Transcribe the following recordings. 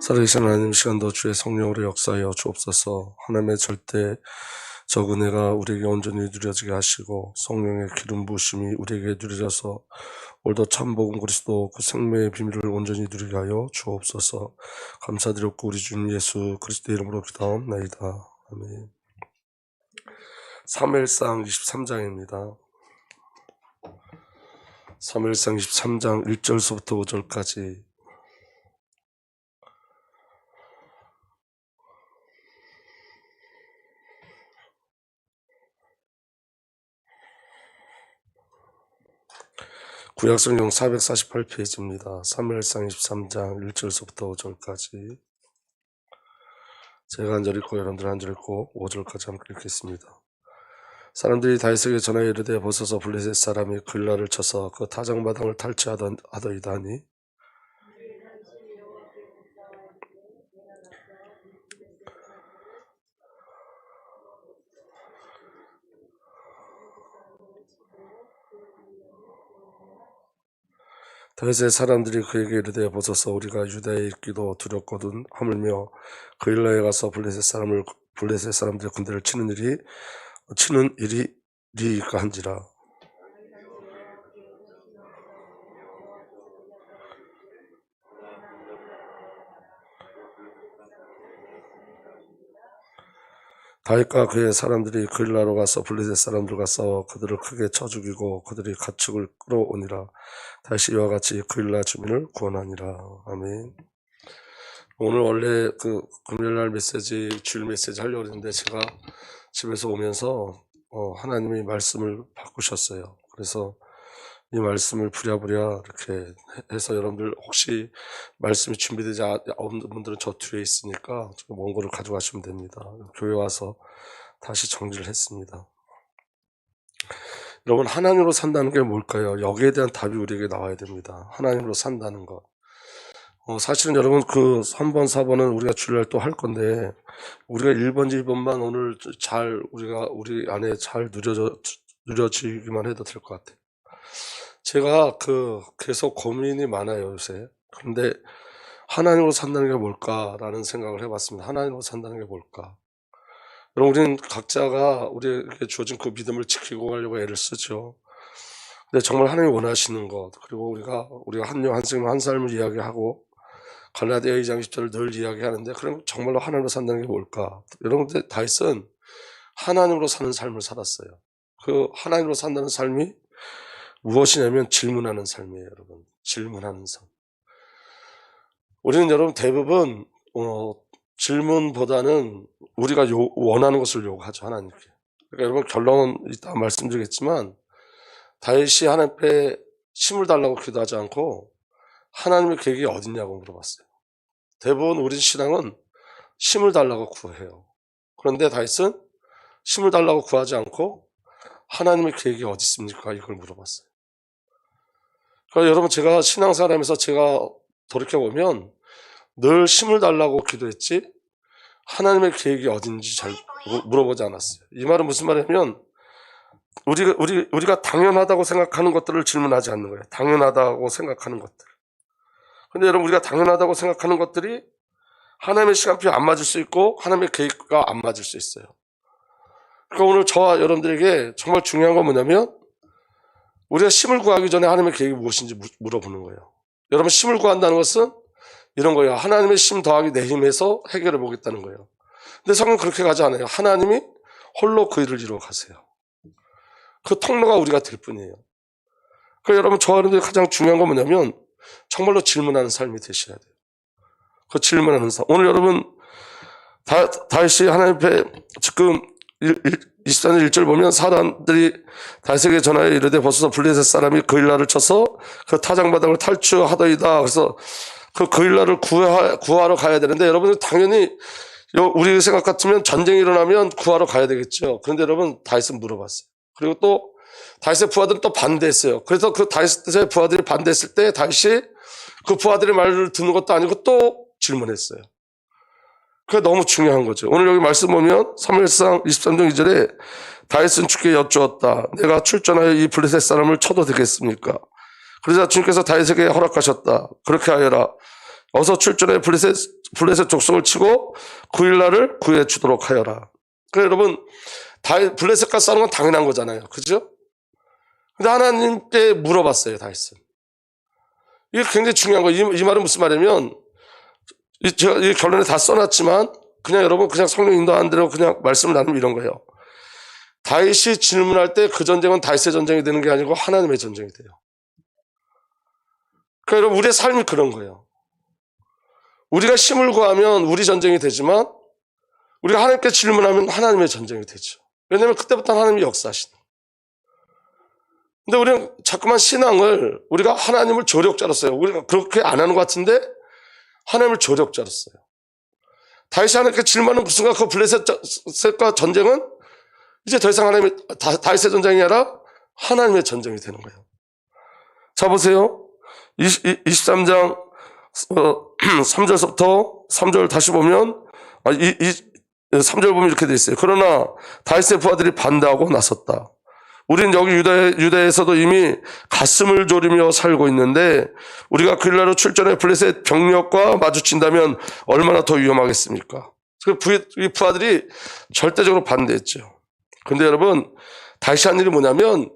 살아계신 하나님, 시간도 주의 성령으로 역사하여 주옵소서. 하나님의 절대적 은혜가 우리에게 온전히 누려지게 하시고 성령의 기름 부으심이 우리에게 누려져서 오늘도 참복음 그리스도 그 생명의 비밀을 온전히 누리게 하여 주옵소서. 감사드렸고 우리 주님 예수 그리스도의 이름으로 기도하옵나이다. 아멘. 사무엘상 23장입니다. 사무엘상 23장 1절서부터 5절까지. 구약성경 448페이지입니다. 사무엘상 23장 1절서부터 5절까지. 제가 한 절 읽고 여러분들 한 절 읽고 5절까지 함께 읽겠습니다. 사람들이 다윗에게 전하여 이르되 벗어서 블레셋 사람이 글라를 쳐서 그 타작마당을 탈취하더이다니 다윗의 사람들이 그에게 이르되 벗어서 우리가 유다에 있기도 두렵거든 하물며 그일라에 가서 블레셋 사람들의 군대를 치는 일이 리이까 한지라. 다윗과 그의 사람들이 그일라로 가서 블레셋 사람들과 싸워 그들을 크게 쳐 죽이고 그들이 가축을 끌어오니라. 다시 이와 같이 그일라 주민을 구원하니라. 아멘. 오늘 원래 그 금요일날 메시지, 주일 메시지 하려고 했는데 제가 집에서 오면서 하나님이 말씀을 바꾸셨어요. 그래서 이 말씀을 부랴부랴 이렇게 해서 여러분들 혹시 말씀이 준비되지 않은 분들은 저 뒤에 있으니까 원고를 가져가시면 됩니다. 교회 와서 다시 정리를 했습니다. 여러분, 하나님으로 산다는 게 뭘까요? 여기에 대한 답이 우리에게 나와야 됩니다. 하나님으로 산다는 것. 사실은 여러분 그 3번, 4번은 우리가 주일날 또 할 건데 우리가 1번, 2번만 오늘 우리 안에 잘 누려지기만 해도 될 것 같아요. 제가 계속 고민이 많아요, 요새. 그런데 하나님으로 산다는 게 뭘까라는 생각을 해봤습니다. 하나님으로 산다는 게 뭘까? 여러분, 우리는 각자가 우리에게 주어진 그 믿음을 지키고 가려고 애를 쓰죠. 근데 정말 하나님이 원하시는 것, 그리고 우리가 한 생명 한 삶을 이야기하고 갈라디아 2장 10절을 늘 이야기하는데 그럼 정말로 하나님으로 산다는 게 뭘까? 여러분들 다윗은 하나님으로 사는 삶을 살았어요. 그 하나님으로 산다는 삶이 무엇이냐면 질문하는 삶이에요, 여러분. 질문하는 삶. 우리는 여러분 대부분 질문보다는 우리가 원하는 것을 요구하죠, 하나님께. 그러니까 여러분 결론은 이따 말씀드리겠지만 다윗이 하나님께 힘을 달라고 기도하지 않고 하나님의 계획이 어딨냐고 물어봤어요. 대부분 우리 신앙은 힘을 달라고 구해요. 그런데 다윗은 힘을 달라고 구하지 않고 하나님의 계획이 어디 있습니까? 이걸 물어봤어요. 그러니까 여러분 제가 신앙생활하면서 제가 돌이켜보면 늘 힘을 달라고 기도했지 하나님의 계획이 어딘지 잘 물어보지 않았어요. 이 말은 무슨 말이냐면 우리가 당연하다고 생각하는 것들을 질문하지 않는 거예요. 당연하다고 생각하는 것들. 근데 여러분 우리가 당연하다고 생각하는 것들이 하나님의 시간표에 안 맞을 수 있고 하나님의 계획과 안 맞을 수 있어요. 그러니까 오늘 저와 여러분들에게 정말 중요한 건 뭐냐면 우리가 힘을 구하기 전에 하나님의 계획이 무엇인지 물어보는 거예요. 여러분 힘을 구한다는 것은 이런 거예요. 하나님의 힘 더하기 내 힘에서 해결해 보겠다는 거예요. 근데 성경은 그렇게 가지 않아요. 하나님이 홀로 그 일을 이루어 가세요. 그 통로가 우리가 될 뿐이에요. 그러니까 여러분 저와 여러분들이 가장 중요한 건 뭐냐면 정말로 질문하는 삶이 되셔야 돼요. 그 질문하는 삶. 오늘 여러분 다윗이 하나님 앞에 지금 24절 1절 보면 사람들이 다윗에게 전하여 이르되 벗어서 블레셋 사람이 그일라를 쳐서 그 타작마당을 탈취하더이다. 그래서 그 그일라를 구하러 가야 되는데 여러분 당연히 우리 생각 같으면 전쟁이 일어나면 구하러 가야 되겠죠. 그런데 여러분 다윗은 물어봤어요. 그리고 또 다윗의 부하들은 또 반대했어요. 그래서 그 다윗의 부하들이 반대했을 때 다윗이 그 부하들의 말을 듣는 것도 아니고 또 질문했어요. 그게 너무 중요한 거죠. 오늘 여기 말씀 보면 사무엘상 23장 2절에 다윗은 주께 여쭈었다. 내가 출전하여 이 블레셋 사람을 쳐도 되겠습니까? 그러자 주님께서 다윗에게 허락하셨다. 그렇게 하여라. 어서 출전해 블레셋 블레셋 족속을 치고 구일날을 구해 주도록 하여라. 그래 여러분 블레셋과 싸우는 건 당연한 거잖아요. 그죠? 근데 하나님께 물어봤어요. 다윗은. 이게 굉장히 중요한 거예요. 이 말은 무슨 말이냐면 제가 이 결론에 다 써놨지만 그냥 여러분 그냥 성령 인도하는 대로 그냥 말씀을 나누면 이런 거예요. 다윗이 질문할 때 그 전쟁은 다윗의 전쟁이 되는 게 아니고 하나님의 전쟁이 돼요. 그러니까 여러분 우리의 삶이 그런 거예요. 우리가 힘을 구하면 우리 전쟁이 되지만 우리가 하나님께 질문하면 하나님의 전쟁이 되죠. 왜냐하면 그때부터 하나님이 역사하시는. 근데 우리는 자꾸만 신앙을 우리가 하나님을 조력자로 써요. 우리가 그렇게 안 하는 것 같은데 하나님을 조력자로 써요. 다윗이 하나님께 질문하는 그 순간 그 블레셋과 전쟁은 이제 더 이상 다윗의 전쟁이 아니라 하나님의 전쟁이 되는 거예요. 자 보세요. 23장 3절부터 3절 다시 보면 3절 보면 이렇게 돼 있어요. 그러나 다윗의 부하들이 반대하고 나섰다. 우리는 여기 유다에서도 이미 가슴을 졸이며 살고 있는데 우리가 그일날로 출전해 블레셋 병력과 마주친다면 얼마나 더 위험하겠습니까? 이 부하들이 절대적으로 반대했죠. 근데 여러분 다윗이 한 일이 뭐냐면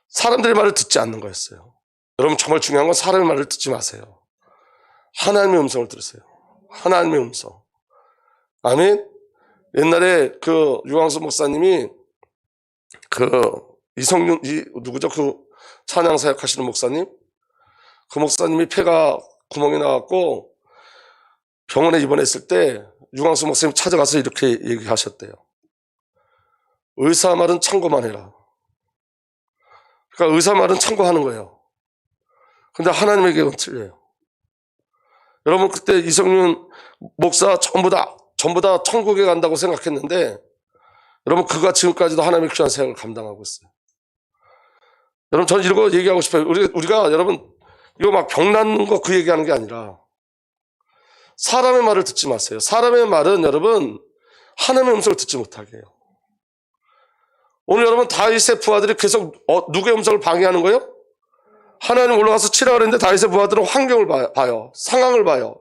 사람들의 말을 듣지 않는 거였어요. 여러분 정말 중요한 건 사람의 말을 듣지 마세요. 하나님의 음성을 들으세요. 하나님의 음성. 아멘. 옛날에 그 유광수 목사님이 이성윤 누구죠? 그 찬양 사역하시는 목사님. 그 목사님이 폐가 구멍이 나갖고 병원에 입원했을 때 유광수 목사님 찾아가서 이렇게 얘기하셨대요. 의사 말은 참고만 해라. 그러니까 의사 말은 참고하는 거예요. 근데 하나님의 계획은 틀려요. 여러분 그때 이성윤 목사 전부 다 천국에 간다고 생각했는데 여러분 그가 지금까지도 하나님의 귀한 사역을 감당하고 있어요. 여러분 저는 이런 거 얘기하고 싶어요. 우리가 여러분 이거 막 병나는 거 그 얘기하는 게 아니라 사람의 말을 듣지 마세요. 사람의 말은 여러분 하나님의 음성을 듣지 못하게 해요. 오늘 여러분 다윗의 부하들이 계속 누구의 음성을 방해하는 거예요? 하나님 올라가서 치라 그랬는데 다윗의 부하들은 환경을 봐요. 상황을 봐요.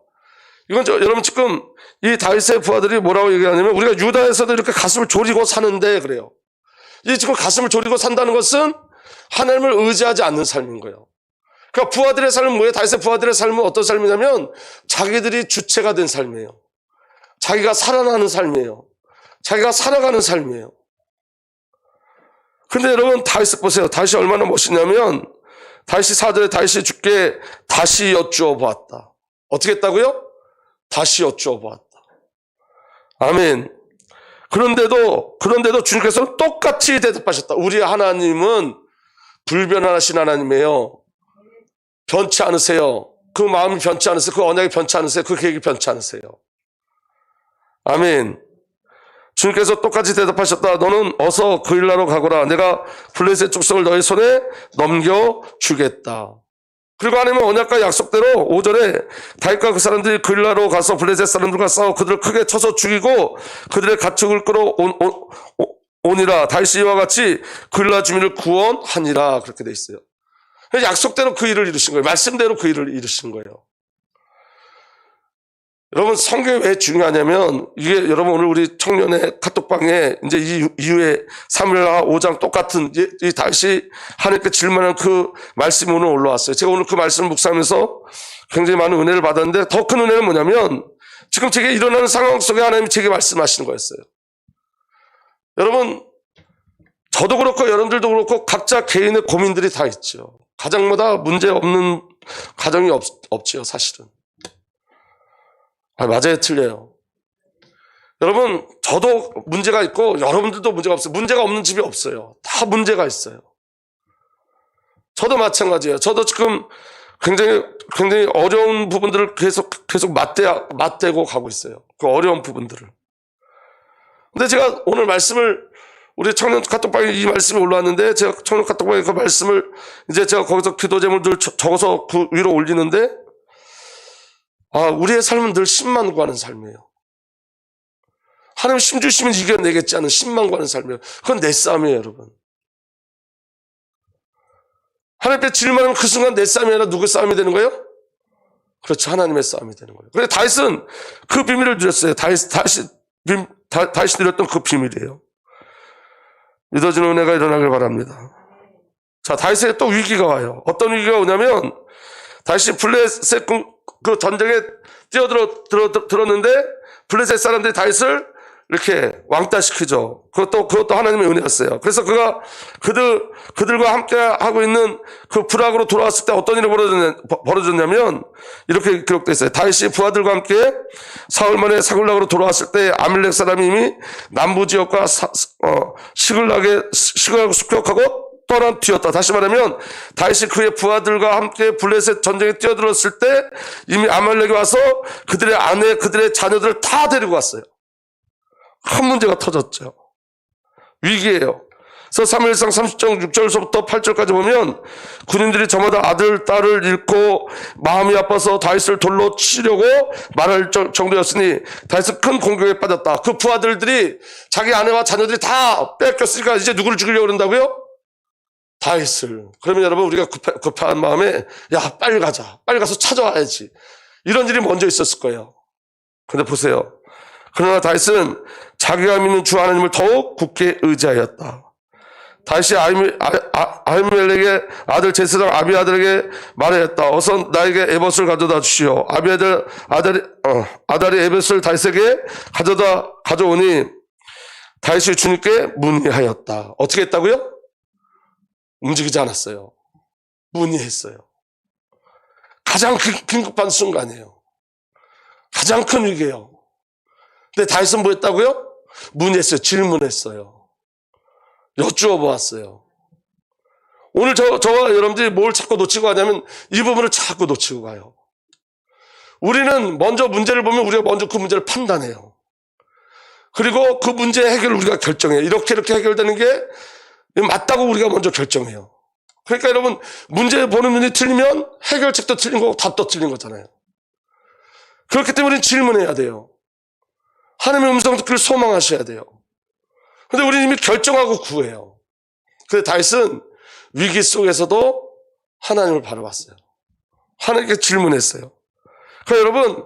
이건 여러분 지금 이 다윗의 부하들이 뭐라고 얘기하냐면 우리가 유다에서도 이렇게 가슴을 졸이고 사는데 그래요. 이 지금 가슴을 졸이고 산다는 것은 하나님을 의지하지 않는 삶인 거예요. 그러니까 부하들의 삶은 뭐예요? 다윗의 부하들의 삶은 어떤 삶이냐면 자기들이 주체가 된 삶이에요. 자기가 살아나는 삶이에요. 자기가 살아가는 삶이에요. 근데 여러분 다윗 보세요. 다윗이 얼마나 멋있냐면 다윗이 4절에 다윗이 주께 다시 여쭈어 보았다. 어떻게 했다고요? 다시 여쭈어 보았다. 아멘. 그런데도 주님께서는 똑같이 대답하셨다. 우리 하나님은 불변하신 하나님이에요. 변치 않으세요. 그 마음이 변치 않으세요. 그 언약이 변치 않으세요. 그 계획이 변치 않으세요. 아멘. 주님께서 똑같이 대답하셨다. 너는 어서 그일라로 가거라. 내가 블레셋 족속을 너의 손에 넘겨주겠다. 그리고 하나님은 언약과 약속대로 5절에 다윗과 그 사람들이 그일라로 가서 블레셋 사람들과 싸워 그들을 크게 쳐서 죽이고 그들의 가축을 끌어오니라. 다윗이 이와 같이 그일라 주민을 구원하니라. 그렇게 돼 있어요. 약속대로 그 일을 이루신 거예요. 말씀대로 그 일을 이루신 거예요. 여러분 성경이 왜 중요하냐면 이게 여러분 오늘 우리 청년의 카톡방에 이제 이후에 사무엘하 5장 똑같은 이 다윗이 하나님께 질문한 그 말씀이 오늘 올라왔어요. 제가 오늘 그 말씀을 묵상하면서 굉장히 많은 은혜를 받았는데 더 큰 은혜는 뭐냐면 지금 제게 일어나는 상황 속에 하나님이 제게 말씀하시는 거였어요. 여러분 저도 그렇고 여러분들도 그렇고 각자 개인의 고민들이 다 있죠. 가정마다 문제 없는 가정이 없지요 사실은. 맞아요, 틀려요. 여러분, 저도 문제가 있고 여러분들도 문제가 없어요. 문제가 없는 집이 없어요. 다 문제가 있어요. 저도 마찬가지예요. 저도 지금 굉장히 어려운 부분들을 계속 맞대고 가고 있어요. 그 어려운 부분들을. 근데 제가 오늘 말씀을 우리 청년 카톡방에 이 말씀이 올라왔는데 제가 청년 카톡방에 그 말씀을 이제 제가 거기서 기도 제목들 적어서 그 위로 올리는데 우리의 삶은 늘 신만 구하는 삶이에요. 하나님 힘 주시면 이겨내겠지 않은 신만 구하는 삶이에요. 그건 내 싸움이에요, 여러분. 하나님 앞에 질문하면 그 순간 내 싸움이 아니라 누구 싸움이 되는 거예요? 그렇지, 하나님의 싸움이 되는 거예요. 그래서 다윗은 그 비밀을 누렸어요. 다윗이 누렸던 그 비밀이에요. 믿어지는 은혜가 일어나길 바랍니다. 자, 다윗에게 또 위기가 와요. 어떤 위기가 오냐면, 다윗이 블레셋 그 전쟁에 뛰어들었는데, 블레셋 사람들이 다윗을 이렇게 왕따시키죠. 그것도 하나님의 은혜였어요. 그래서 그들과 함께 하고 있는 그 부락으로 돌아왔을 때 어떤 일이 벌어졌냐면, 이렇게 기록되어 있어요. 다윗이 부하들과 함께 사흘 만에 사글락으로 돌아왔을 때 아밀렉 사람이 이미 남부 지역과 시글락에 습격하고 떠난 뒤였다. 다시 말하면 다윗이 그의 부하들과 함께 블레셋 전쟁에 뛰어들었을 때 이미 아말렉이 와서 그들의 아내, 그들의 자녀들을 다 데리고 왔어요. 큰 문제가 터졌죠. 위기예요. 그래서 사무엘상 30장 6절서부터 8절까지 보면 군인들이 저마다 아들, 딸을 잃고 마음이 아파서 다윗을 돌로 치려고 말할 정도였으니 다윗은 큰 공격에 빠졌다. 그 부하들이 자기 아내와 자녀들이 다 뺏겼으니까 이제 누구를 죽이려고 그런다고요? 다윗을. 그러면 여러분, 우리가 급한 마음에 야, 빨리 가자, 빨리 가서 찾아와야지, 이런 일이 먼저 있었을 거예요. 근데 보세요. 그러나 다윗은 자기가 믿는 주 하나님을 더욱 굳게 의지하였다. 다윗이 아히멜렉의 아들 제사장 아비아들에게 말하였다. 어서 나에게 에봇을 가져다 주시오. 아달이 에봇을 다윗에게 가져오니 다윗이 주님께 문의하였다. 어떻게 했다고요? 움직이지 않았어요. 문의했어요. 가장 긴급한 순간이에요. 가장 큰 위기예요. 근데 다윗은 뭐 했다고요? 문의했어요. 질문했어요. 여쭈어 보았어요. 오늘 저와 여러분들이 뭘 자꾸 놓치고 가냐면 이 부분을 자꾸 놓치고 가요. 우리는 먼저 문제를 보면 우리가 먼저 그 문제를 판단해요. 그리고 그 문제의 해결을 우리가 결정해요. 이렇게 해결되는 게 맞다고 우리가 먼저 결정해요. 그러니까 여러분, 문제 보는 눈이 틀리면 해결책도 틀린 거고 답도 틀린 거잖아요. 그렇기 때문에 우리는 질문해야 돼요. 하나님의 음성 듣기를 소망하셔야 돼요. 근데 우리는 이미 결정하고 구해요. 근데 다윗은 위기 속에서도 하나님을 바라봤어요. 하나님께 질문했어요. 그러니까 여러분,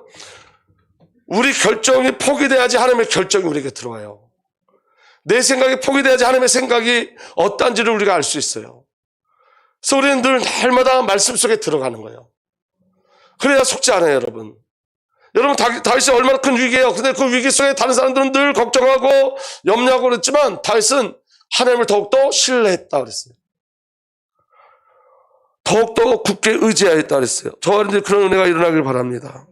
우리 결정이 포기돼야지 하나님의 결정이 우리에게 들어와요. 내 생각이 포기돼야지 하나님의 생각이 어떤지를 우리가 알 수 있어요. 그래서 우리는 늘 날마다 말씀 속에 들어가는 거예요. 그래야 속지 않아요, 여러분. 여러분, 다윗이 얼마나 큰 위기예요. 근데 그 위기 속에 다른 사람들은 늘 걱정하고 염려하고 그랬지만 다윗은 하나님을 더욱더 신뢰했다 그랬어요. 더욱더 굳게 의지하였다 그랬어요. 저와 이제 그런 은혜가 일어나길 바랍니다.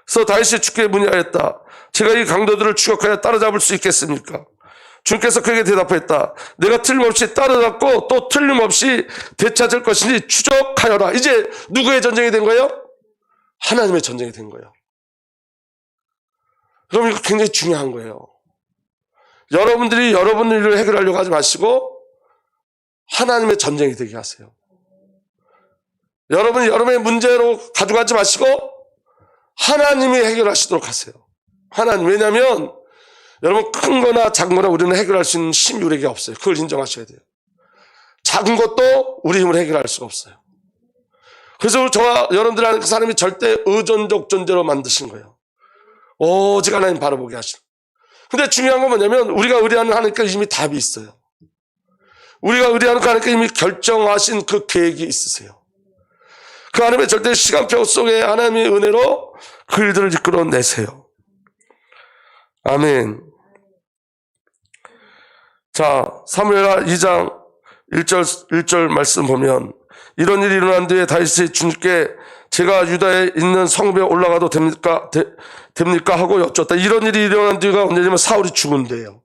그래서 다윗이 주께 문의하였다. 제가 이 강도들을 추격하여 따라잡을 수 있겠습니까? 주님께서 그에게 대답했다. 내가 틀림없이 따라잡고 또 틀림없이 되찾을 것이니 추적하여라. 이제 누구의 전쟁이 된 거예요? 하나님의 전쟁이 된 거예요. 그럼 이거 굉장히 중요한 거예요. 여러분들이 여러분 일을 해결하려고 하지 마시고 하나님의 전쟁이 되게 하세요. 여러분이 여러분의 문제로 가져가지 마시고 하나님이 해결하시도록 하세요. 하나님. 왜냐하면 여러분, 큰 거나 작은 거나 우리는 해결할 수 있는 힘이 우리에게 없어요. 그걸 인정하셔야 돼요. 작은 것도 우리 힘으로 해결할 수가 없어요. 그래서 저와 여러분들 하는 그 사람이 절대 의존적 존재로 만드신 거예요. 오직 하나님 바라보게 하시는. 근데 중요한 건 뭐냐면 우리가 의뢰하는 하나님께 이미 답이 있어요. 우리가 의뢰하는 하나님께 이미 결정하신 그 계획이 있으세요. 그 하나님의 절대 시간표 속에 하나님의 은혜로 그 일들을 이끌어내세요. 아멘. 자, 사무엘하 2장 1절 말씀 보면 이런 일이 일어난 뒤에 다윗이 주님께 제가 유다에 있는 성읍에 올라가도 됩니까 하고 여쭈었다. 이런 일이 일어난 뒤가 언제냐면 사울이 죽은 뒤에요.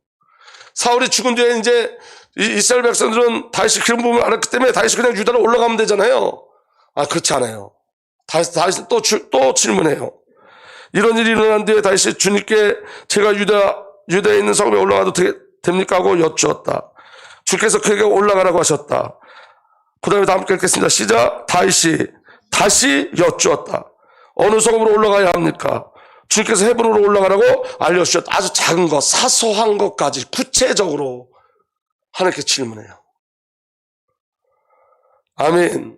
사울이 죽은 뒤에 이제 이스라엘 백성들은 다윗이 그런 부분을 알았기 때문에 다윗이 그냥 유다로 올라가면 되잖아요. 그렇지 않아요. 다윗은 또 질문해요. 이런 일이 일어난 뒤에 다윗이 주님께 제가 유다에 있는 성읍에 올라가도 됩니까 하고 여쭈었다. 주께서 그에게 올라가라고 하셨다. 그 다음에 다 함께 읽겠습니다. 시작. 다윗이 다시 여쭈었다. 어느 성읍으로 올라가야 합니까? 주님께서 헤브론으로 올라가라고 알려주셨다. 아주 작은 것, 사소한 것까지 구체적으로 하나님께 질문해요. 아멘.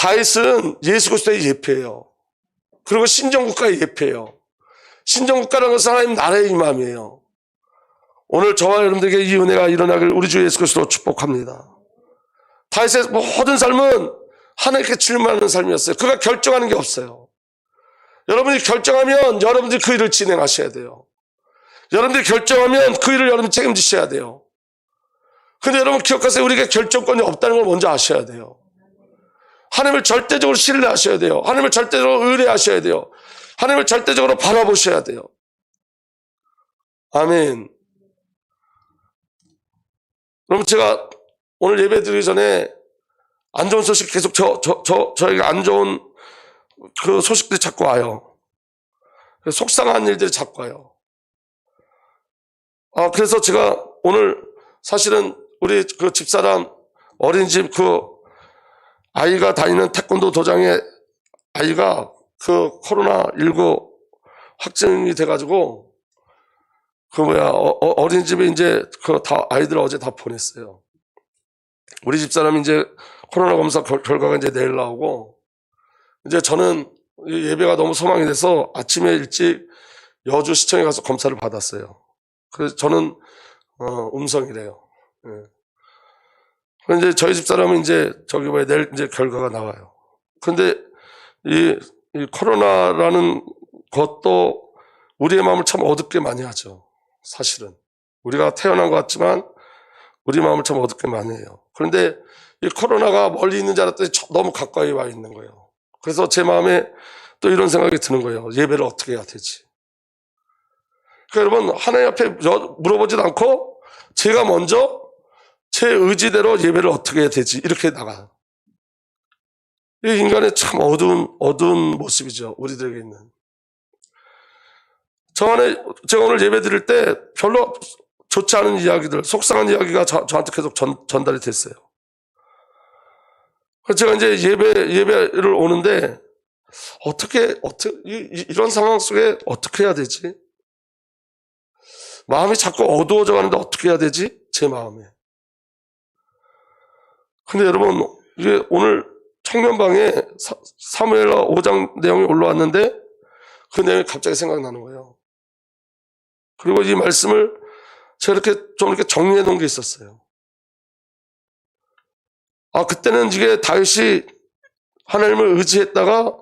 다윗은 예수 그리스도의 예표예요. 그리고 신정국가의 예표예요. 신정국가라는 것은 하나님 나라의 임함이에요. 오늘 저와 여러분들에게 이 은혜가 일어나길 우리 주 예수 그리스도로 축복합니다. 다윗의 모든 삶은 하나님께 질문하는 삶이었어요. 그가 결정하는 게 없어요. 여러분이 결정하면 여러분들이 그 일을 진행하셔야 돼요. 여러분들이 결정하면 그 일을 여러분이 책임지셔야 돼요. 근데 여러분 기억하세요. 우리에게 결정권이 없다는 걸 먼저 아셔야 돼요. 하나님을 절대적으로 신뢰하셔야 돼요. 하나님을 절대적으로 의뢰하셔야 돼요. 하나님을 절대적으로 바라보셔야 돼요. 아멘. 그럼 제가 오늘 예배 드리기 전에 안 좋은 소식 계속 저에게 안 좋은 그 소식들이 자꾸 와요. 속상한 일들이 자꾸 와요. 그래서 제가 오늘 사실은 우리 그 집사람 어린이집 그 아이가 다니는 태권도 도장의 아이가 그 코로나19 확진이 돼가지고 어린이집에 이제 그 다 아이들 어제 다 보냈어요. 우리 집사람이 이제 코로나 검사 결과가 이제 내일 나오고 이제 저는 예배가 너무 소망이 돼서 아침에 일찍 여주 시청에 가서 검사를 받았어요. 그래서 저는 음성이래요. 예. 그런데 저희 집사람은 이제 내일 이제 결과가 나와요. 그런데 이 코로나라는 것도 우리의 마음을 참 어둡게 많이 하죠. 사실은 우리가 태어난 것 같지만 우리 마음을 참 어둡게 많이 해요. 그런데 이 코로나가 멀리 있는 줄 알았더니 너무 가까이 와 있는 거예요. 그래서 제 마음에 또 이런 생각이 드는 거예요. 예배를 어떻게 해야 되지? 그러니까 여러분 하나님 앞에 물어보지도 않고 제가 먼저 제 의지대로 예배를 어떻게 해야 되지? 이렇게 나가요. 이 인간의 참 어두운 모습이죠. 우리들에게 있는. 제가 오늘 예배 드릴 때 별로 좋지 않은 이야기들, 속상한 이야기가 저한테 계속 전달이 됐어요. 그래서 제가 이제 예배를 오는데 이런 상황 속에 어떻게 해야 되지? 마음이 자꾸 어두워져 가는데 어떻게 해야 되지? 제 마음에. 근데 여러분, 이게 오늘 청년방에 사무엘하 5장 내용이 올라왔는데 그 내용이 갑자기 생각나는 거예요. 그리고 이 말씀을 제가 이렇게 정리해 놓은 게 있었어요. 그때는 이게 다윗이 하나님을 의지했다가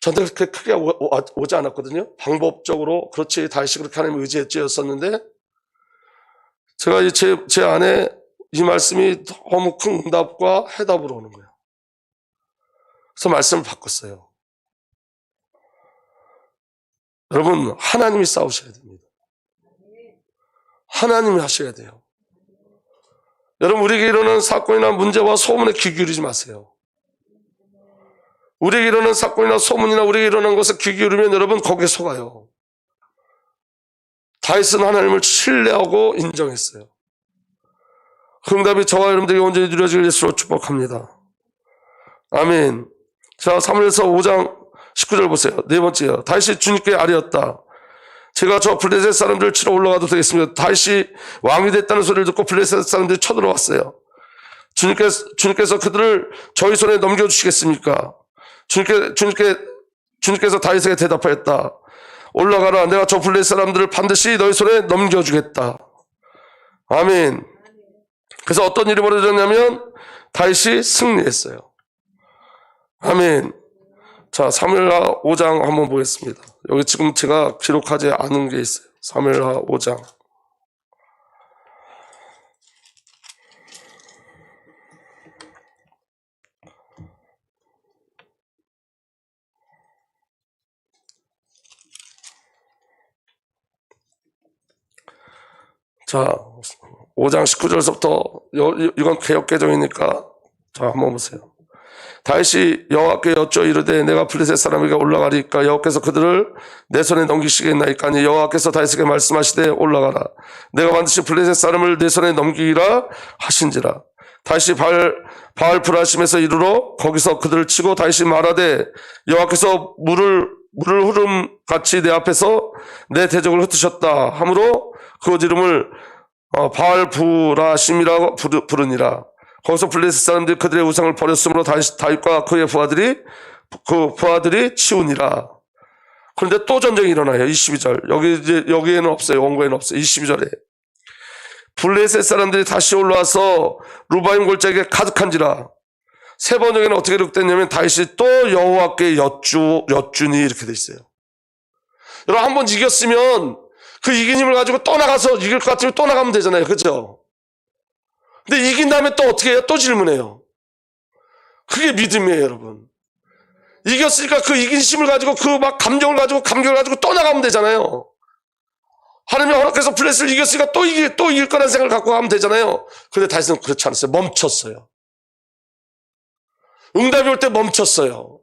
저한테 그렇게 크게 오지 않았거든요. 방법적으로 그렇지 다윗이 그렇게 하나님을 의지했지였었는데 제가 제 안에 이 말씀이 너무 큰 응답과 해답으로 오는 거예요. 그래서 말씀을 바꿨어요. 여러분 하나님이 싸우셔야 됩니다. 하나님이 하셔야 돼요. 여러분 우리에게 일어나는 사건이나 문제와 소문에 귀 기울이지 마세요. 우리에게 일어나는 사건이나 소문이나 우리에게 일어나는 것에 귀 기울이면 여러분 거기에 속아요. 다윗은 하나님을 신뢰하고 인정했어요. 그 응답이 저와 여러분들에게 온전히 누려질 예수로 축복합니다. 아멘. 자, 사무엘서 5장 19절 보세요. 네 번째요. 다윗이 주님께 아뢰었다. 제가 저 블레셋 사람들을 치러 올라가도 되겠습니다. 다윗이 왕이 됐다는 소리를 듣고 블레셋 사람들이 쳐들어왔어요. 주님께서 그들을 저희 손에 넘겨주시겠습니까? 주님께서 다윗에게 대답하였다. 올라가라. 내가 저 블레셋 사람들을 반드시 너희 손에 넘겨주겠다. 아멘. 그래서 어떤 일이 벌어졌냐면 다윗이 승리했어요. 아멘. 자, 사무엘하 5장 한번 보겠습니다. 여기 지금 제가 기록하지 않은 게 있어요. 사무엘하 5장. 자, 5장 19절서부터 이건 개역개정이니까 자, 한번 보세요. 다윗이 여호와께 여쭈어 이르되 내가 블레셋 사람에게 올라가리까 여호와께서 그들을 내 손에 넘기시겠나이까 하니 여호와께서 다윗에게 말씀하시되 올라가라. 내가 반드시 블레셋 사람을 내 손에 넘기리라 하신지라. 다윗이 바알 브라심에서 이르러 거기서 그들을 치고 다윗이 말하되 여호와께서 물을 흐름 같이 내 앞에서 내 대적을 흩으셨다 하므로 그 이름을 바알 브라심이라고 부르니라. 거기서 블레셋 사람들이 그들의 우상을 버렸으므로 다윗과 그의 부하들이 치우니라. 그런데 또 전쟁이 일어나요. 22절. 여기에는 없어요. 원고에는 없어요. 22절에. 블레셋 사람들이 다시 올라와서 루바임 골짜기에 가득한지라. 세 번역에는 어떻게 기록됐냐면 다윗이 또 여호와께 여쭈니 이렇게 돼 있어요. 여러분 한번 이겼으면 그 이긴 힘을 가지고 또 나가서 이길 것 같으면 또 나가면 되잖아요. 그렇죠? 근데 이긴 다음에 또 어떻게 해요? 또 질문해요. 그게 믿음이에요, 여러분. 이겼으니까 그 이긴 힘을 가지고 그 막 감격을 가지고 또 나가면 되잖아요. 하나님이 허락해서 블레셋을 이겼으니까 또 이길 거라는 생각을 갖고 가면 되잖아요. 근데 다윗은 그렇지 않았어요. 멈췄어요. 응답이 올 때 멈췄어요.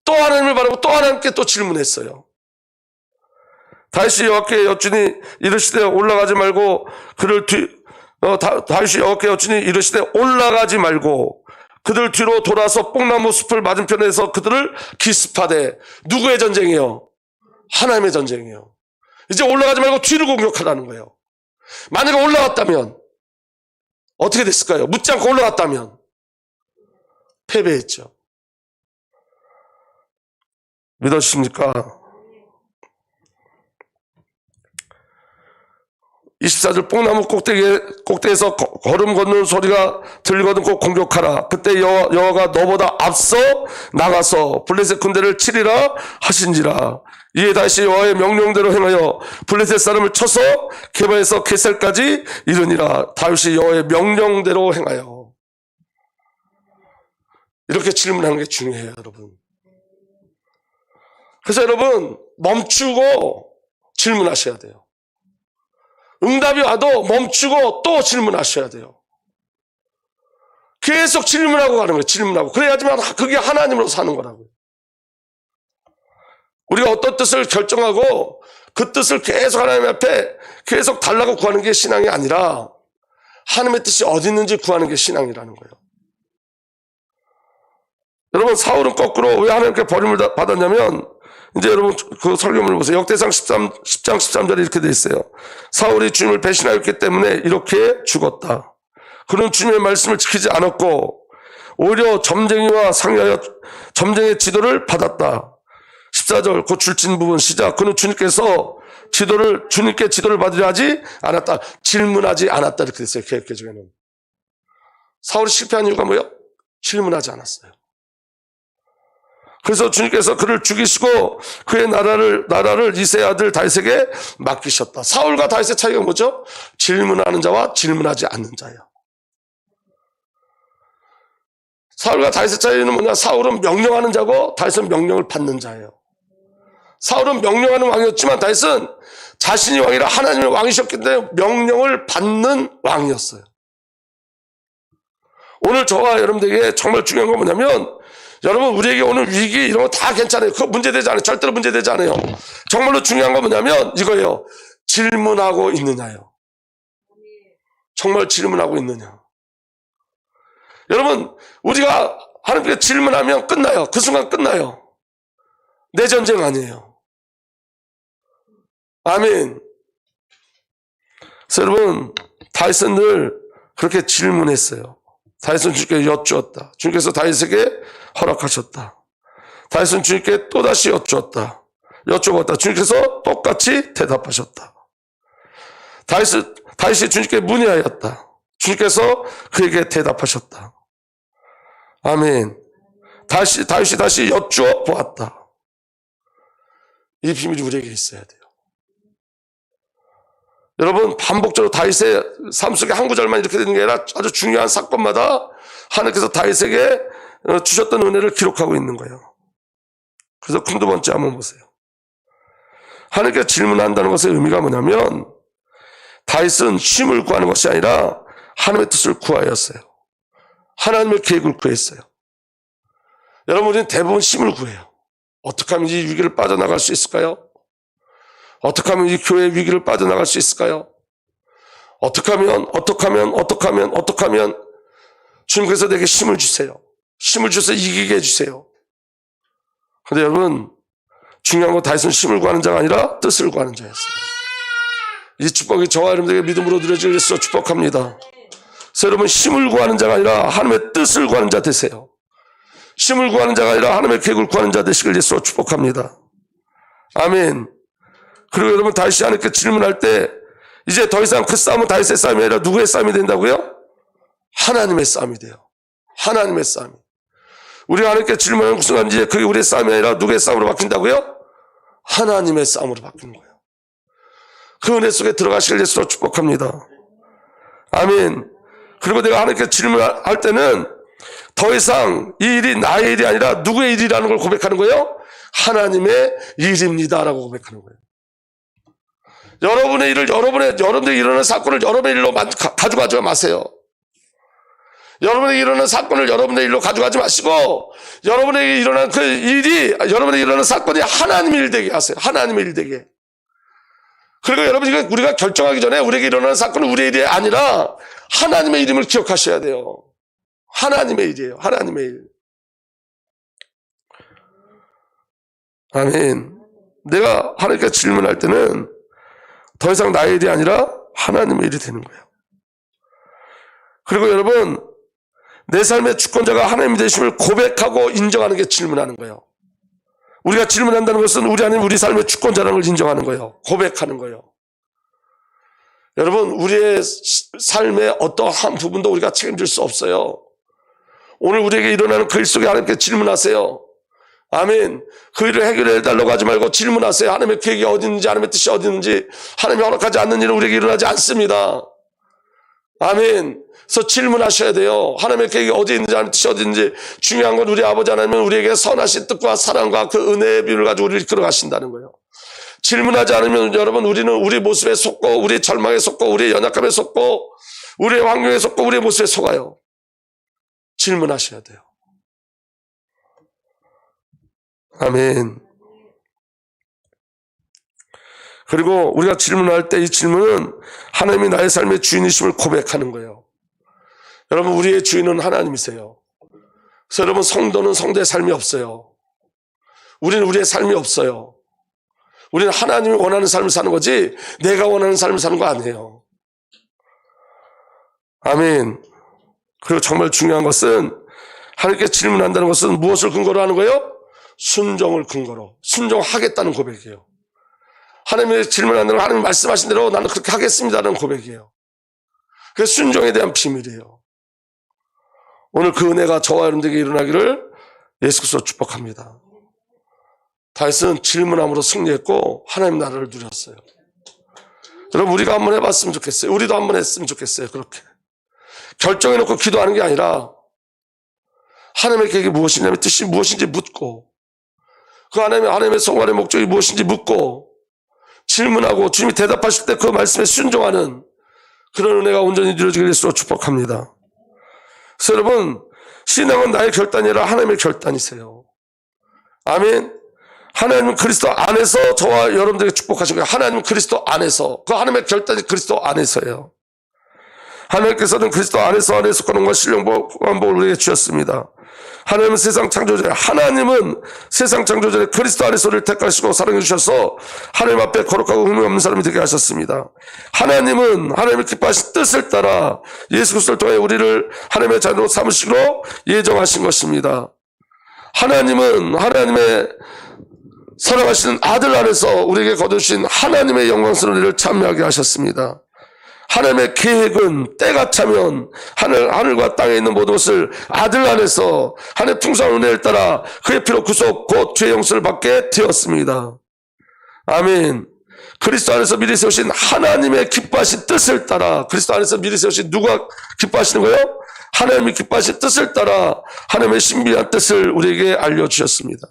또 하나님을 바라고 또 하나님께 또 질문했어요. 다윗이 여호와께 여쭈니 이르시되 올라가지 말고 다윗이 여호와께 여쭈니 이르시되 올라가지 말고 그들 뒤로 돌아서 뽕나무 숲을 맞은편에서 그들을 기습하되. 누구의 전쟁이에요? 하나님의 전쟁이에요. 이제 올라가지 말고 뒤를 공격하라는 거예요. 만약에 올라갔다면 어떻게 됐을까요? 묻지 않고 올라갔다면 패배했죠. 믿으십니까? 24절 뽕나무 꼭대기에서 걸음 걷는 소리가 들리거든 꼭 공격하라. 그때 여호와가 너보다 앞서 나가서 블레셋 군대를 치리라 하신지라. 이에 다시 여호와의 명령대로 행하여 블레셋 사람을 쳐서 게바에서 게셀까지 이르니라. 다윗이 여호와의 명령대로 행하여. 이렇게 질문하는 게 중요해요, 여러분. 그래서 여러분 멈추고 질문하셔야 돼요. 응답이 와도 멈추고 또 질문하셔야 돼요. 계속 질문하고 가는 거예요. 질문하고. 그래야지만 그게 하나님으로 사는 거라고요. 우리가 어떤 뜻을 결정하고 그 뜻을 계속 하나님 앞에 계속 달라고 구하는 게 신앙이 아니라 하나님의 뜻이 어디 있는지 구하는 게 신앙이라는 거예요. 여러분 사울은 거꾸로 왜 하나님께 버림을 받았냐면 이제 여러분 그 설교문을 보세요. 역대상 10장 13절에 이렇게 돼 있어요. 사울이 주님을 배신하였기 때문에 이렇게 죽었다. 그는 주님의 말씀을 지키지 않았고 오히려 점쟁이와 상의하여 점쟁이의 지도를 받았다. 14절 그 줄진 부분 시작. 그는 주님께 지도를 받으려 하지 않았다. 질문하지 않았다 이렇게 됐어요. 개혁개정에는. 사울이 실패한 이유가 뭐예요? 질문하지 않았어요. 그래서 주님께서 그를 죽이시고 그의 나라를 이새의 아들 다윗에게 맡기셨다. 사울과 다윗의 차이가 뭐죠? 질문하는 자와 질문하지 않는 자예요. 사울과 다윗의 차이는 뭐냐? 사울은 명령하는 자고 다윗은 명령을 받는 자예요. 사울은 명령하는 왕이었지만 다윗은 자신이 왕이라 하나님의 왕이셨기 때문에 명령을 받는 왕이었어요. 오늘 저와 여러분들에게 정말 중요한 건 뭐냐면 여러분 우리에게 오는 위기 이런 거 다 괜찮아요. 그거 문제되지 않아요. 절대로 문제되지 않아요. 정말로 중요한 건 뭐냐면 이거예요. 질문하고 있느냐요. 정말 질문하고 있느냐. 여러분 우리가 하나님께 질문하면 끝나요. 그 순간 끝나요. 내 전쟁 아니에요. 아멘. 그래서 여러분 다윗은 늘 그렇게 질문했어요. 다윗은 주님께 여쭈었다. 주님께서 다윗에게 허락하셨다. 다윗은 주님께 또다시 여쭈었다. 주님께서 똑같이 대답하셨다. 다윗이 주님께 문의하였다. 주님께서 그에게 대답하셨다. 아멘. 다윗이 다시 여쭈어 보았다. 이 비밀이 우리에게 있어야 돼요. 여러분 반복적으로 다윗의 삶 속에 한 구절만 이렇게 되는 게 아니라 아주 중요한 사건마다 하나님께서 다윗에게 주셨던 은혜를 기록하고 있는 거예요. 그래서 두 번째 한번 보세요. 하나님께 질문한다는 것의 의미가 뭐냐면 다윗은 쉼을 구하는 것이 아니라 하나님의 뜻을 구하였어요. 하나님의 계획을 구했어요. 여러분 우리는 대부분 쉼을 구해요. 어떻게 하면 이 위기를 빠져나갈 수 있을까요? 어떻게 하면 이 교회의 위기를 빠져나갈 수 있을까요? 어떻게 하면 주님께서 내게 힘을 주세요. 힘을 주셔서 이기게 해주세요. 그런데 여러분 중요한 건 다윗은 힘을 구하는 자가 아니라 뜻을 구하는 자였어요. 이 축복이 저와 여러분들에게 믿음으로 드려지길 위해서 축복합니다. 그래서 여러분 힘을 구하는 자가 아니라 하나님의 뜻을 구하는 자 되세요. 힘을 구하는 자가 아니라 하나님의 계획을 구하는 자 되시길 예수로 축복합니다. 아멘. 그리고 여러분 다시 하나님께 질문할 때 이제 더 이상 그 싸움은 다윗의 싸움이 아니라 누구의 싸움이 된다고요? 하나님의 싸움이 돼요. 하나님의 싸움. 우리가 하나님께 질문하는 순간 이제 그게 우리의 싸움이 아니라 누구의 싸움으로 바뀐다고요? 하나님의 싸움으로 바뀌는 거예요. 그 은혜 속에 들어가시길 예수로 축복합니다. 아멘. 그리고 내가 하나님께 질문할 때는 더 이상 이 일이 나의 일이 아니라 누구의 일이라는 걸 고백하는 거예요? 하나님의 일입니다라고 고백하는 거예요. 여러분의 일을 여러분들이 일어나는 사건을 여러분의 일로 가져가지 마세요. 여러분에게 일어나는 사건을 여러분의 일로 가져가지 마시고 여러분에게 일어나는 그 일이 여러분에게 일어나는 사건이 하나님의 일 되게 하세요. 하나님의 일 되게. 그리고 여러분 우리가 결정하기 전에 우리에게 일어나는 사건은 우리의 일이 아니라 하나님의 이름을 기억하셔야 돼요. 하나님의 일이에요. 하나님의 일. 아멘. 내가 하나님께 질문할 때는 더 이상 나의 일이 아니라 하나님의 일이 되는 거예요. 그리고 여러분 내 삶의 주권자가 하나님이 되심을 고백하고 인정하는 게 질문하는 거예요. 우리가 질문한다는 것은 우리 안에 우리 삶의 주권자라는 걸 인정하는 거예요. 고백하는 거예요. 여러분 우리의 삶의 어떠한 부분도 우리가 책임질 수 없어요. 오늘 우리에게 일어나는 그 일 속에 하나님께 질문하세요. 아멘. 그 일을 해결해 달라고 하지 말고 질문하세요. 하나님의 계획이 어디 있는지 하나님의 뜻이 어디 있는지. 하나님이 허락하지 않는 일은 우리에게 일어나지 않습니다. 아멘. 그래서 질문하셔야 돼요. 하나님의 계획이 어디 있는지 하나님의 뜻이 어디 있는지. 중요한 건 우리 아버지 하나님은 우리에게 선하신 뜻과 사랑과 그 은혜의 비율을 가지고 우리를 이끌어 가신다는 거예요. 질문하지 않으면 여러분 우리는 우리 모습에 속고 우리 절망에 속고 우리의 연약함에 속고 우리의 환경에 속고 우리의 모습에 속아요. 질문하셔야 돼요. 아멘. 그리고 우리가 질문할 때 이 질문은 하나님이 나의 삶의 주인이심을 고백하는 거예요. 여러분 우리의 주인은 하나님이세요. 그래서 여러분 성도는 성도의 삶이 없어요. 우리는 우리의 삶이 없어요. 우리는 하나님이 원하는 삶을 사는 거지 내가 원하는 삶을 사는 거 아니에요. 아멘. 그리고 정말 중요한 것은 하나님께 질문한다는 것은 무엇을 근거로 하는 거예요? 순종을 근거로. 순종하겠다는 고백이에요. 하나님의 질문한다는 하나님 말씀하신 대로 나는 그렇게 하겠습니다라는 고백이에요. 그게 순종에 대한 비밀이에요. 오늘 그 은혜가 저와 여러분들에게 일어나기를 예수 그리스도로 축복합니다. 다윗은 질문함으로 승리했고 하나님 나라를 누렸어요. 여러분 우리가 한번 해봤으면 좋겠어요. 우리도 한번 했으면 좋겠어요. 그렇게 결정해놓고 기도하는 게 아니라 하나님의 계획이 무엇이냐면 뜻이 무엇인지 묻고 그 하나님의 성관의 목적이 무엇인지 묻고 질문하고 주님이 대답하실 때 그 말씀에 순종하는 그런 은혜가 온전히 이루어지길 예수로 축복합니다. 그래서 여러분 신앙은 나의 결단이 아니라 하나님의 결단이세요. 아멘. 하나님은 그리스도 안에서 저와 여러분들에게 축복하신 거예요. 하나님은 그리스도 안에서 그 하나님의 결단이 그리스도 안에서예요. 하나님께서는 그리스도 안에서 안에 속한 것과 신령복을 우리에게 주셨습니다. 하나님은 세상 창조자, 하나님은 세상 창조자의 그리스도 안에서 우리를 택하시고 사랑해 주셔서 하나님 앞에 거룩하고 흠이 없는 사람이 되게 하셨습니다. 하나님은 하나님의 기뻐하신 뜻을 따라 예수 그리스도를 통해 우리를 하나님의 자녀로 삼으시기로 예정하신 것입니다. 하나님은 하나님의 사랑하시는 아들 안에서 우리에게 거두신 하나님의 영광스러운 일을 참여하게 하셨습니다. 하나님의 계획은 때가 차면 하늘과 땅에 있는 모든 것을 아들 안에서 하나님의 풍성한 은혜를 따라 그의 피로 구속 곧 죄의 용서를 받게 되었습니다. 아멘. 그리스도 안에서 미리 세우신 하나님의 기뻐하신 뜻을 따라 그리스도 안에서 미리 세우신 누가 기뻐하시는 거예요? 하나님이 기뻐하신 뜻을 따라 하나님의 신비한 뜻을 우리에게 알려주셨습니다.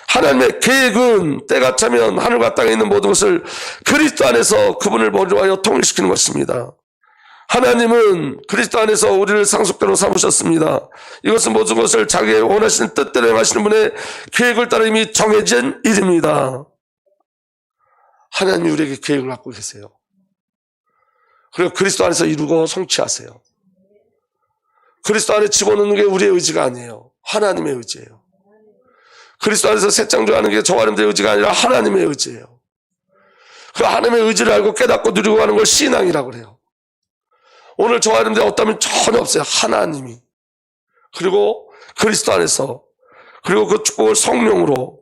하나님의 계획은 때가 차면 하늘과 땅에 있는 모든 것을 그리스도 안에서 그분을 머리로 하여 통일시키는 것입니다. 하나님은 그리스도 안에서 우리를 상속대로 삼으셨습니다. 이것은 모든 것을 자기의 원하시는 뜻대로 행하시는 분의 계획을 따라 이미 정해진 일입니다. 하나님이 우리에게 계획을 갖고 계세요. 그리고 그리스도 안에서 이루고 성취하세요. 그리스도 안에 집어넣는 게 우리의 의지가 아니에요. 하나님의 의지예요. 그리스도 안에서 새 창조하는 게 저와 여러분들의 의지가 아니라 하나님의 의지예요. 그 하나님의 의지를 알고 깨닫고 누리고 가는 걸 신앙이라고 그래요. 오늘 저와 여러분들 어떠면 전혀 없어요. 하나님이. 그리고 그리스도 안에서, 그리고 그 축복을 성령으로,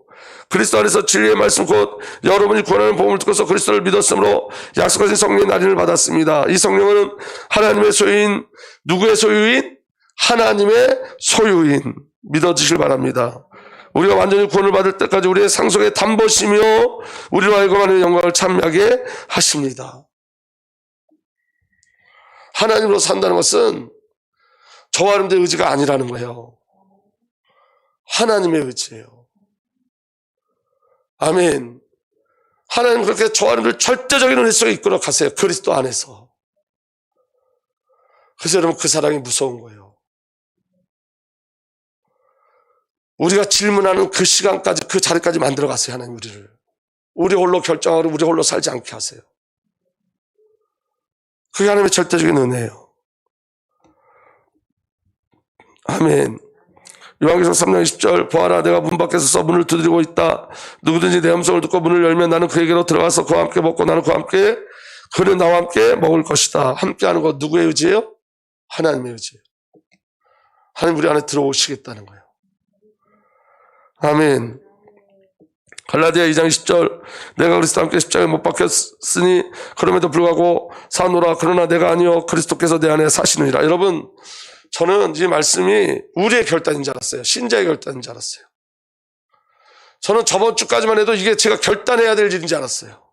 그리스도 안에서 진리의 말씀 곧 여러분이 구원하는 복음을 듣고서 그리스도를 믿었으므로 약속하신 성령의 날인을 받았습니다. 이 성령은 하나님의 소유인, 누구의 소유인? 하나님의 소유인. 믿어주시길 바랍니다. 우리가 완전히 구원을 받을 때까지 우리의 상속의 담보시며 우리로 하여금 하나님의 영광을 참여하게 하십니다. 하나님으로 산다는 것은 저와 여러분들의 의지가 아니라는 거예요. 하나님의 의지예요. 아멘. 하나님 그렇게 저와 여러분들 절대적인 은혜 속에 이끌어 가세요. 그리스도 안에서. 그래서 여러분 그 사랑이 무서운 거예요. 우리가 질문하는 그 시간까지, 그 자리까지 만들어 가세요. 하나님 우리를. 우리 홀로 결정하고 우리 홀로 살지 않게 하세요. 그게 하나님의 절대적인 은혜예요. 아멘. 요한계시록 3장 20절 보아라 내가 문 밖에서 서 문을 두드리고 있다. 누구든지 내 음성을 듣고 문을 열면 나는 그에게로 들어가서 그와 함께 먹고 나는 그와 함께 그는 나와 함께 먹을 것이다. 함께하는 것 누구의 의지예요? 하나님의 의지예요. 하나님 우리 안에 들어오시겠다는 거예요. 아멘. 갈라디아 2장 20절 내가 그리스도와 함께 십자가에 못 박혔으니 그럼에도 불구하고 사노라 그러나 내가 아니요 그리스도께서 내 안에 사시느니라. 여러분 저는 이 말씀이 우리의 결단인 줄 알았어요. 신자의 결단인 줄 알았어요. 저는 저번 주까지만 해도 이게 제가 결단해야 될 일인 줄 알았어요.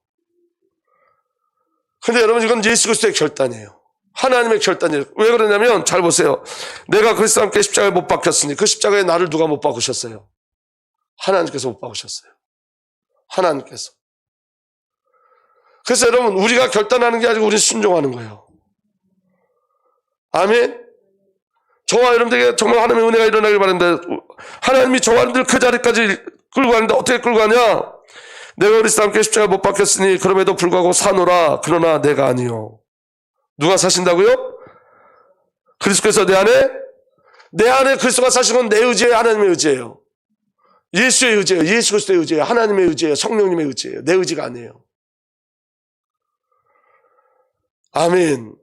근데 여러분 이건 예수 그리스도의 결단이에요. 하나님의 결단이에요. 왜 그러냐면 잘 보세요. 내가 그리스도와 함께 십자가에 못 박혔으니 그 십자가에 나를 누가 못 박으셨어요? 하나님께서 못 박으셨어요. 하나님께서. 그래서 여러분 우리가 결단하는 게 아니고 우리는 순종하는 거예요. 아멘. 저와 여러분들에게 정말 하나님의 은혜가 일어나길 바랍니다. 하나님이 저와 여러분들 그 자리까지 끌고 가는데 어떻게 끌고 가냐? 내가 그리스도와 함께 십자가에 못 박혔으니 그럼에도 불구하고 사노라 그러나 내가 아니요. 누가 사신다고요? 그리스도께서 내 안에 그리스도가 사신 건 내 의지예요? 하나님의 의지예요? 예수의 의지예요? 예수 그리스도의 의지예요? 하나님의 의지예요? 성령님의 의지예요? 내 의지가 아니에요. 아멘.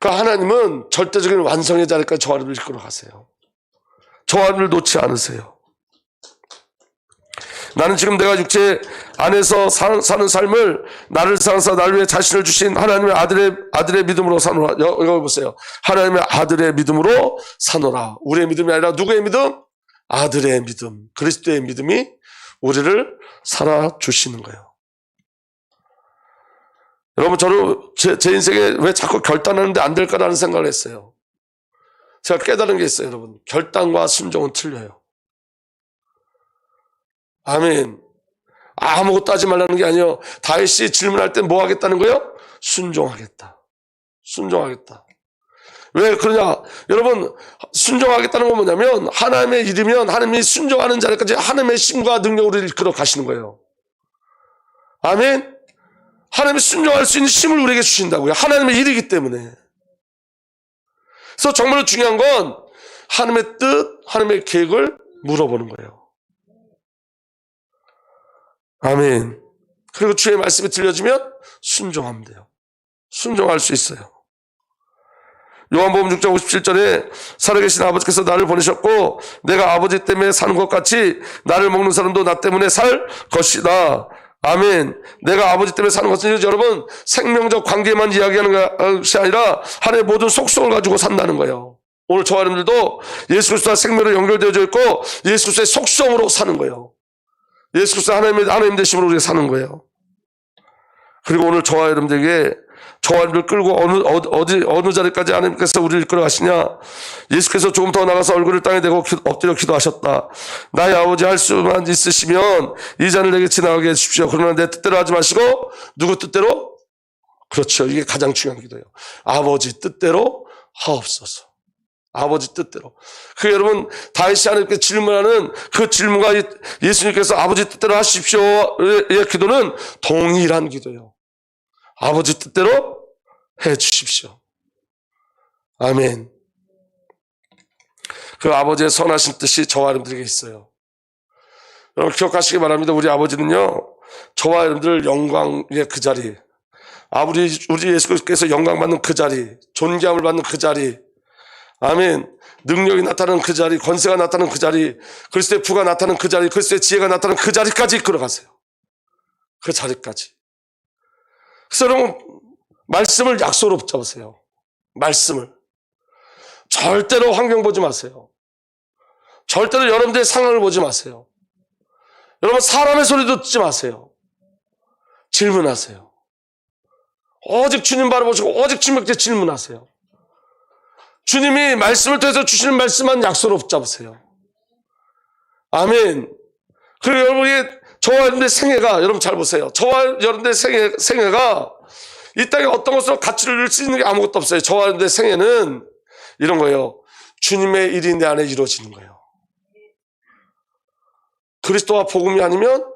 그러니까 하나님은 절대적인 완성의 자리까지 저와 여러분을 이끌어 가세요. 저와 여러분을 놓지 않으세요. 나는 지금 내가 육체 안에서 사는 삶을 나를 사랑하사 나를 위해 자신을 주신 하나님의 아들의 믿음으로 사노라. 여기 보세요. 하나님의 아들의 믿음으로 사노라. 우리의 믿음이 아니라 누구의 믿음? 아들의 믿음, 그리스도의 믿음이 우리를 살아주시는 거예요. 여러분 저는 제 인생에 왜 자꾸 결단하는데 안 될까라는 생각을 했어요. 제가 깨달은 게 있어요. 여러분 결단과 순종은 틀려요. 아멘. 아무것도 하지 말라는 게 아니에요. 다윗이 질문할 때 뭐 하겠다는 거예요? 순종하겠다. 순종하겠다. 왜 그러냐? 여러분 순종하겠다는 건 뭐냐면 하나님의 일이면 하나님이 순종하는 자리까지 하나님의 힘과 능력으로 이끌어 가시는 거예요. 아멘. 하나님이 순종할 수 있는 힘을 우리에게 주신다고요. 하나님의 일이기 때문에. 그래서 정말로 중요한 건 하나님의 뜻, 하나님의 계획을 물어보는 거예요. 아멘. 그리고 주의 말씀이 들려지면 순종하면 돼요. 순종할 수 있어요. 요한복음 6장 57절에 살아계신 아버지께서 나를 보내셨고 내가 아버지 때문에 사는 것 같이 나를 먹는 사람도 나 때문에 살 것이다. 아멘. 내가 아버지 때문에 사는 것은 여러분 생명적 관계만 이야기하는 것이 아니라 하나님의 모든 속성을 가지고 산다는 거예요. 오늘 저와 여러분들도 예수 그리스도와 생명으로 연결되어져 있고 예수 그리스도의 속성으로 사는 거예요. 예수 그리스도 하나님 되심으로 우리가 사는 거예요. 그리고 오늘 저와 여러분들에게 저와 여러분들 끌고 어느 자리까지 하나님께서 우리를 이끌어 가시냐? 예수께서 조금 더 나가서 얼굴을 땅에 대고 엎드려 기도하셨다. 나의 아버지 할 수만 있으시면 이 잔을 내게 지나가게 해주십시오. 그러나 내 뜻대로 하지 마시고 누구 뜻대로? 그렇죠. 이게 가장 중요한 기도예요. 아버지 뜻대로 하옵소서. 아버지 뜻대로. 그 여러분 다윗이 하나님께 질문하는 그 질문과 예수님께서 아버지 뜻대로 하십시오의 기도는 동일한 기도예요. 아버지 뜻대로 해 주십시오. 아멘. 그 아버지의 선하신 뜻이 저와 여러분들에게 있어요. 여러분 기억하시기 바랍니다. 우리 아버지는요 저와 여러분들 영광의 그 자리, 우리 예수께서 영광받는 그 자리, 존귀함을 받는 그 자리, 아멘. 능력이 나타나는 그 자리, 권세가 나타나는 그 자리, 그리스도의 부가 나타나는 그 자리, 그리스도의 지혜가 나타나는 그 자리까지 이끌어가세요. 그 자리까지. 그래서 여러분, 말씀을 약속으로 붙잡으세요. 말씀을. 절대로 환경 보지 마세요. 절대로 여러분들의 상황을 보지 마세요. 여러분, 사람의 소리도 듣지 마세요. 질문하세요. 오직 주님 바라보시고 오직 주님께 질문하세요. 주님이 말씀을 통해서 주시는 말씀만 약속으로 붙잡으세요. 아멘. 그리고 여러분이 저와 여러분의 생애가, 여러분 잘 보세요. 저와 여러분의 생애가 이 땅에 어떤 것으로 가치를 잃을 수 있는 게 아무것도 없어요. 저와 여러분의 생애는 이런 거예요. 주님의 일이 내 안에 이루어지는 거예요. 그리스도와 복음이 아니면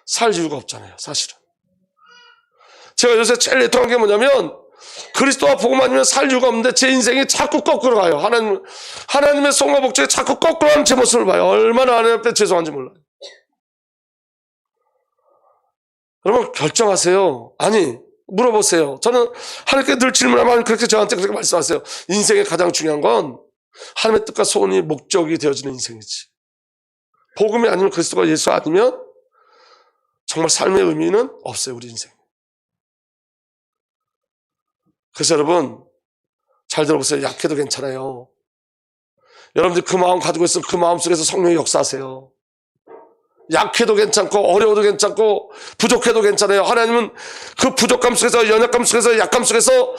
살 이유가 없잖아요, 사실은. 제가 요새 제일 애통한 게 뭐냐면, 그리스도와 복음 아니면 살 이유가 없는데 제 인생이 자꾸 거꾸로 가요. 하나님의 성과 복종에 자꾸 거꾸로 하는 제 모습을 봐요. 얼마나 하나님 앞에 죄송한지 몰라요. 여러분, 결정하세요. 아니, 물어보세요. 저는 하나님께 늘 질문하면 그렇게 저한테 그렇게 말씀하세요. 인생의 가장 중요한 건 하나님의 뜻과 소원이 목적이 되어지는 인생이지. 복음이 아니면 그리스도가 예수 아니면 정말 삶의 의미는 없어요, 우리 인생. 그래서 여러분, 잘 들어보세요. 약해도 괜찮아요. 여러분들 그 마음 가지고 있으면 그 마음 속에서 성령이 역사하세요. 약해도 괜찮고 어려워도 괜찮고 부족해도 괜찮아요. 하나님은 그 부족함 속에서, 연약함 속에서, 약함 속에서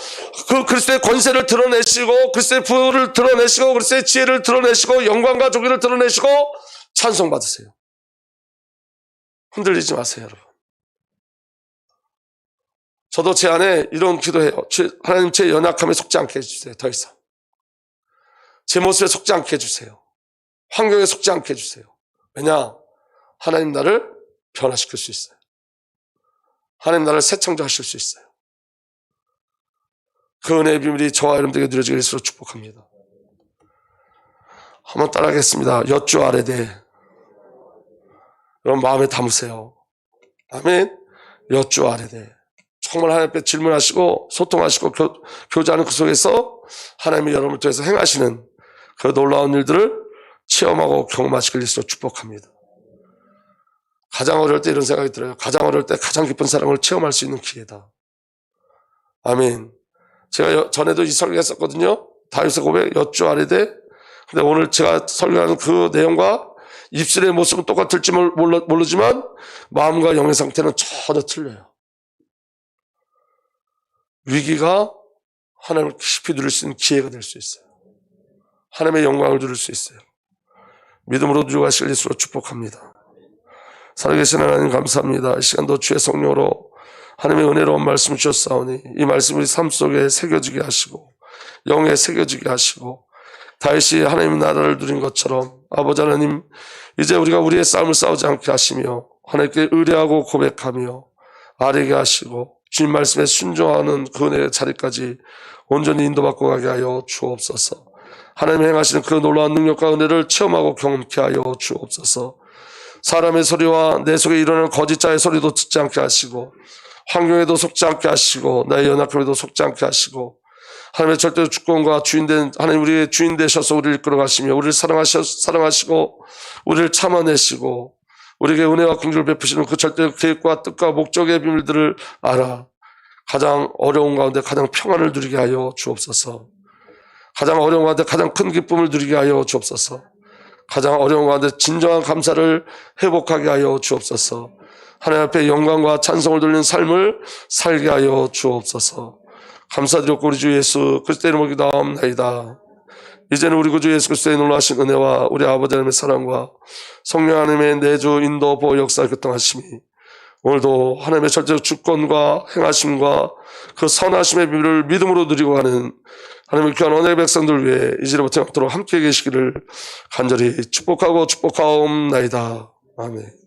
그 그리스도의 권세를 드러내시고, 그리스도의 부를 드러내시고, 그리스도의 지혜를 드러내시고, 영광과 존귀를 드러내시고 찬송받으세요. 흔들리지 마세요, 여러분. 저도 제 안에 이런 기도해요. 하나님, 제 연약함에 속지 않게 해주세요. 더 이상. 제 모습에 속지 않게 해주세요. 환경에 속지 않게 해주세요. 왜냐? 하나님 나를 변화시킬 수 있어요. 하나님 나를 새 창조하실 수 있어요. 그 은혜의 비밀이 저와 여러분들에게 누려지게 될수록 축복합니다. 한번 따라하겠습니다. 엿주 아래되. 여러분 마음에 담으세요. 아멘. 엿주 아래되. 정말 하나님 앞에 질문하시고 소통하시고 교제하는 그 속에서 하나님이 여러분을 통해서 행하시는 그 놀라운 일들을 체험하고 경험하시길 위해서 축복합니다. 가장 어려울 때 이런 생각이 들어요. 가장 어려울 때 가장 깊은 사랑을 체험할 수 있는 기회다. 아멘. 제가 전에도 이 설교했었거든요. 다윗의 고백, 엿주 아래되. 근데 오늘 제가 설교하는 그 내용과 입술의 모습은 똑같을지 모르지만 마음과 영의 상태는 전혀 틀려요. 위기가 하나님을 깊이 누릴 수 있는 기회가 될 수 있어요. 하나님의 영광을 누릴 수 있어요. 믿음으로 누리고 가실 예수로 축복합니다. 살아계신 하나님 감사합니다. 이 시간도 주의 성령으로 하나님의 은혜로운 말씀을 주셨사오니 이 말씀이 우리 삶 속에 새겨지게 하시고 영에 새겨지게 하시고 다윗이 하나님의 나라를 누린 것처럼 아버지 하나님, 이제 우리가 우리의 싸움을 싸우지 않게 하시며 하나님께 의뢰하고 고백하며 아뢰게 하시고 주님 말씀에 순종하는 그 은혜의 자리까지 온전히 인도받고 가게 하여 주옵소서. 하나님이 행하시는 그 놀라운 능력과 은혜를 체험하고 경험케 하여 주옵소서. 사람의 소리와 내 속에 일어나는 거짓자의 소리도 듣지 않게 하시고 환경에도 속지 않게 하시고 나의 연약함에도 속지 않게 하시고 하나님의 절대적 주권과 주인된 하나님, 우리의 주인 되셔서 우리를 이끌어 가시며 우리를 사랑하시고 우리를 참아내시고 우리에게 은혜와 긍휼을 베푸시는 그 절대적 계획과 뜻과 목적의 비밀들을 알아 가장 어려운 가운데 가장 평안을 누리게 하여 주옵소서. 가장 어려운 가운데 가장 큰 기쁨을 누리게 하여 주옵소서. 가장 어려운 가운데 진정한 감사를 회복하게 하여 주옵소서. 하나님 앞에 영광과 찬송을 돌리는 삶을 살게 하여 주옵소서. 감사드렸고 우리 주 예수 그리스도의 이름으로 기도하옵나이다. 이제는 우리 구주 예수 그리스도의 놀라신 은혜와 우리 아버지 하나님의 사랑과 성령 하나님의 내주 인도 보호 역사 교통하심이 오늘도 하나님의 절대적 주권과 행하심과 그 선하심의 비밀을 믿음으로 누리고 가는 하나님의 귀한 언약의 백성들 위해 이제부터 영원토록 함께 계시기를 간절히 축복하고 축복하옵나이다. 아멘.